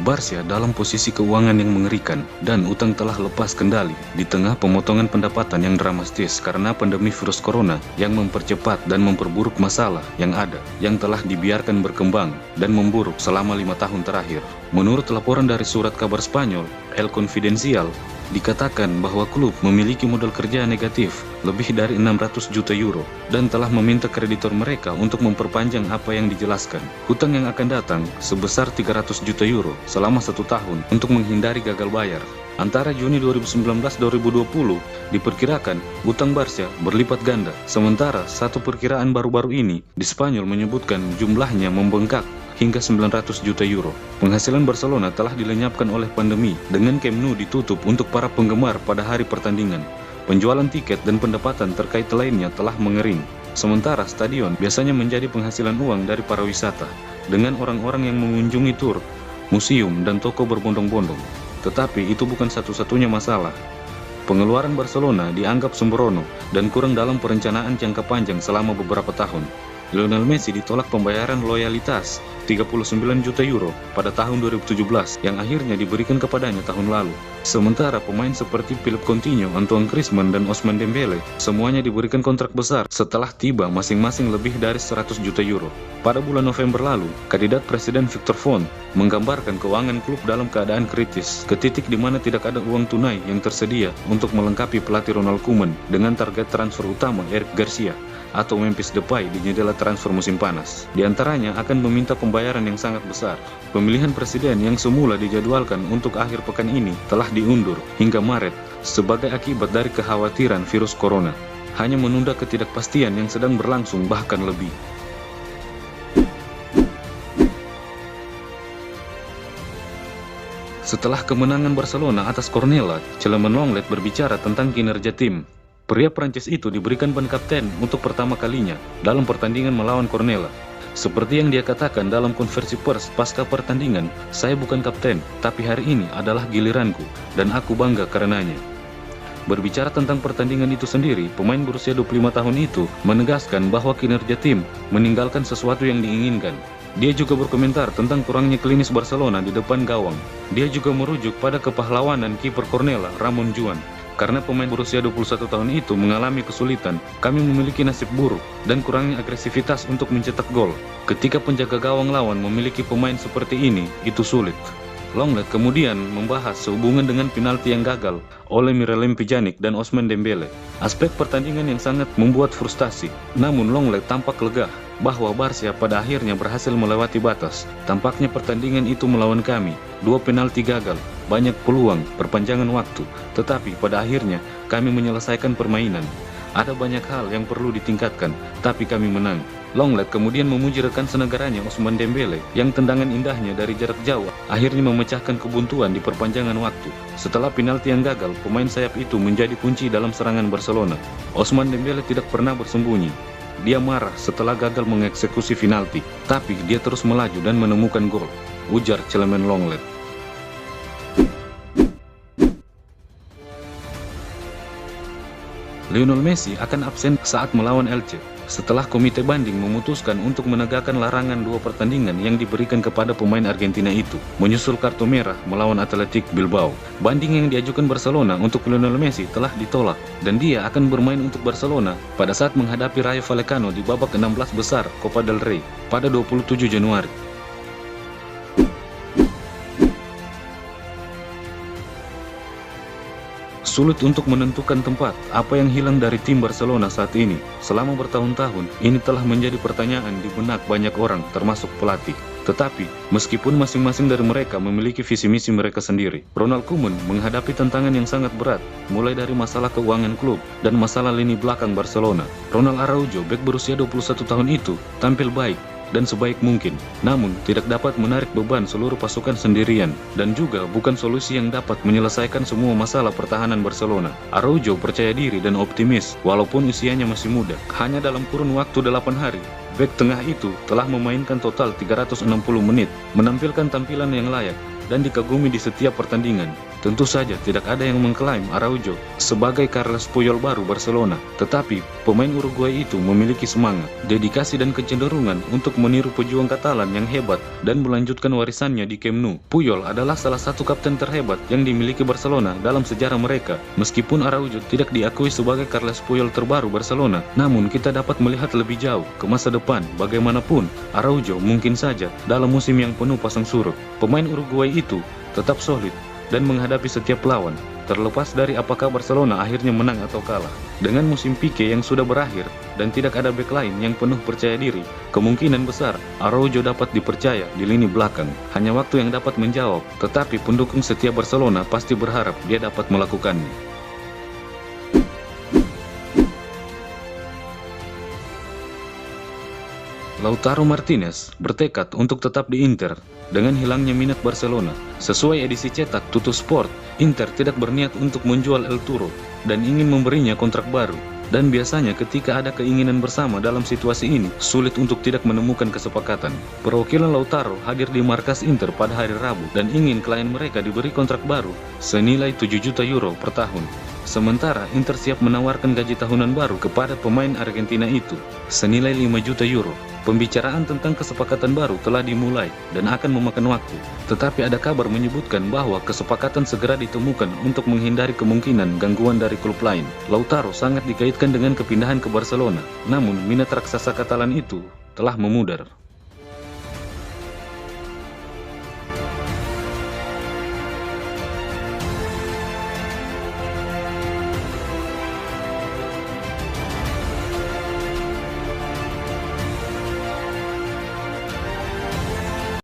Barca dalam posisi keuangan yang mengerikan dan utang telah lepas kendali di tengah pemotongan pendapatan yang dramatis karena pandemi virus corona yang mempercepat dan memperburuk masalah yang ada yang telah dibiarkan berkembang dan memburuk selama 5 tahun terakhir. Menurut laporan dari surat kabar Spanyol El Confidencial, dikatakan bahwa klub memiliki modal kerja negatif lebih dari 600 juta euro dan telah meminta kreditor mereka untuk memperpanjang apa yang dijelaskan. Hutang yang akan datang sebesar 300 juta euro selama 1 tahun untuk menghindari gagal bayar. Antara Juni 2019-2020 diperkirakan utang Barca berlipat ganda, sementara satu perkiraan baru-baru ini di Spanyol menyebutkan jumlahnya membengkak hingga 900 juta euro. Penghasilan Barcelona telah dilenyapkan oleh pandemi dengan Camp Nou ditutup untuk para penggemar pada hari pertandingan. Penjualan tiket dan pendapatan terkait lainnya telah mengering. Sementara stadion biasanya menjadi penghasilan uang dari para wisata dengan orang-orang yang mengunjungi tur, museum, dan toko berbondong-bondong. Tetapi itu bukan satu-satunya masalah. Pengeluaran Barcelona dianggap sembrono dan kurang dalam perencanaan jangka panjang selama beberapa tahun. Lionel Messi ditolak pembayaran loyalitas 39 juta euro pada tahun 2017 yang akhirnya diberikan kepadanya tahun lalu. Sementara pemain seperti Philippe Coutinho, Antoine Griezmann, dan Ousmane Dembele semuanya diberikan kontrak besar setelah tiba masing-masing lebih dari 100 juta euro. Pada bulan November lalu, kandidat Presiden Victor Font menggambarkan keuangan klub dalam keadaan kritis ke titik di mana tidak ada uang tunai yang tersedia untuk melengkapi pelatih Ronald Koeman dengan target transfer utama Eric Garcia atau Memphis Depay di jendela transfer musim panas. Di antaranya akan meminta pembayaran yang sangat besar. Pemilihan presiden yang semula dijadwalkan untuk akhir pekan ini telah diundur hingga Maret sebagai akibat dari kekhawatiran virus corona. Hanya menunda ketidakpastian yang sedang berlangsung bahkan lebih. Setelah kemenangan Barcelona atas Cornellà, Clement Lenglet berbicara tentang kinerja tim. Pria Prancis itu diberikan ban kapten untuk pertama kalinya dalam pertandingan melawan Cornellà. Seperti yang dia katakan dalam konversi pers pasca pertandingan, "Saya bukan kapten, tapi hari ini adalah giliranku dan aku bangga karenanya." Berbicara tentang pertandingan itu sendiri, pemain berusia 25 tahun itu menegaskan bahwa kinerja tim meninggalkan sesuatu yang diinginkan. Dia juga berkomentar tentang kurangnya klinis Barcelona di depan gawang. Dia juga merujuk pada kepahlawanan kiper Cornellà, Ramon Juan. Karena pemain berusia 21 tahun itu mengalami kesulitan, kami memiliki nasib buruk dan kurangnya agresivitas untuk mencetak gol. Ketika penjaga gawang lawan memiliki pemain seperti ini, itu sulit. Lenglet kemudian membahas sehubungan dengan penalti yang gagal oleh Miralem Pjanic dan Ousmane Dembele. Aspek pertandingan yang sangat membuat frustasi. Namun Lenglet tampak lega bahwa Barca pada akhirnya berhasil melewati batas. Tampaknya pertandingan itu melawan kami. 2 penalti gagal, banyak peluang, perpanjangan waktu. Tetapi pada akhirnya kami menyelesaikan permainan. Ada banyak hal yang perlu ditingkatkan, tapi kami menang. Lenglet kemudian memuji rekan senegaranya Ousmane Dembele yang tendangan indahnya dari jarak jauh akhirnya memecahkan kebuntuan di perpanjangan waktu. Setelah penalti yang gagal, pemain sayap itu menjadi kunci dalam serangan Barcelona. Ousmane Dembele tidak pernah bersembunyi. Dia marah setelah gagal mengeksekusi penalti, tapi dia terus melaju dan menemukan gol, ujar Clement Lenglet. Lionel Messi akan absen saat melawan Elche setelah komite banding memutuskan untuk menegakkan larangan 2 pertandingan yang diberikan kepada pemain Argentina itu menyusul kartu merah melawan Athletic Bilbao. Banding yang diajukan Barcelona untuk Lionel Messi telah ditolak dan dia akan bermain untuk Barcelona pada saat menghadapi Rayo Vallecano di babak 16 besar Copa del Rey pada 27 Januari. Sulit untuk menentukan tempat apa yang hilang dari tim Barcelona saat ini. Selama bertahun-tahun, ini telah menjadi pertanyaan di benak banyak orang, termasuk pelatih. Tetapi, meskipun masing-masing dari mereka memiliki visi misi mereka sendiri, Ronald Koeman menghadapi tantangan yang sangat berat, mulai dari masalah keuangan klub dan masalah lini belakang Barcelona. Ronald Araujo, bek berusia 21 tahun itu, tampil baik dan sebaik mungkin, namun tidak dapat menarik beban seluruh pasukan sendirian, dan juga bukan solusi yang dapat menyelesaikan semua masalah pertahanan Barcelona. Araujo percaya diri dan optimis, walaupun usianya masih muda. Hanya dalam kurun waktu 8 hari, bek tengah itu telah memainkan total 360 menit, menampilkan tampilan yang layak, dan dikagumi di setiap pertandingan. Tentu saja tidak ada yang mengklaim Araujo sebagai Carles Puyol baru Barcelona, tetapi pemain Uruguay itu memiliki semangat, dedikasi dan kecenderungan untuk meniru pejuang Katalan yang hebat dan melanjutkan warisannya di Camp Nou. Puyol adalah salah satu kapten terhebat yang dimiliki Barcelona dalam sejarah mereka. Meskipun Araujo tidak diakui sebagai Carles Puyol terbaru Barcelona, namun kita dapat melihat lebih jauh ke masa depan. Bagaimanapun, Araujo mungkin saja dalam musim yang penuh pasang surut. Pemain Uruguay itu tetap solid dan menghadapi setiap lawan, terlepas dari apakah Barcelona akhirnya menang atau kalah. Dengan musim Pique yang sudah berakhir dan tidak ada bek lain yang penuh percaya diri, kemungkinan besar Araujo dapat dipercaya di lini belakang. Hanya waktu yang dapat menjawab, tetapi pendukung setia Barcelona pasti berharap dia dapat melakukannya. Lautaro Martinez bertekad untuk tetap di Inter dengan hilangnya minat Barcelona. Sesuai edisi cetak Tuttosport, Inter tidak berniat untuk menjual El Toro dan ingin memberinya kontrak baru. Dan biasanya ketika ada keinginan bersama dalam situasi ini, sulit untuk tidak menemukan kesepakatan. Perwakilan Lautaro hadir di markas Inter pada hari Rabu dan ingin klien mereka diberi kontrak baru senilai 7 juta euro per tahun. Sementara Inter siap menawarkan gaji tahunan baru kepada pemain Argentina itu senilai 5 juta euro. Pembicaraan tentang kesepakatan baru telah dimulai dan akan memakan waktu. Tetapi ada kabar menyebutkan bahwa kesepakatan segera ditemukan untuk menghindari kemungkinan gangguan dari klub lain. Lautaro sangat dikaitkan dengan kepindahan ke Barcelona, namun minat raksasa Katalan itu telah memudar.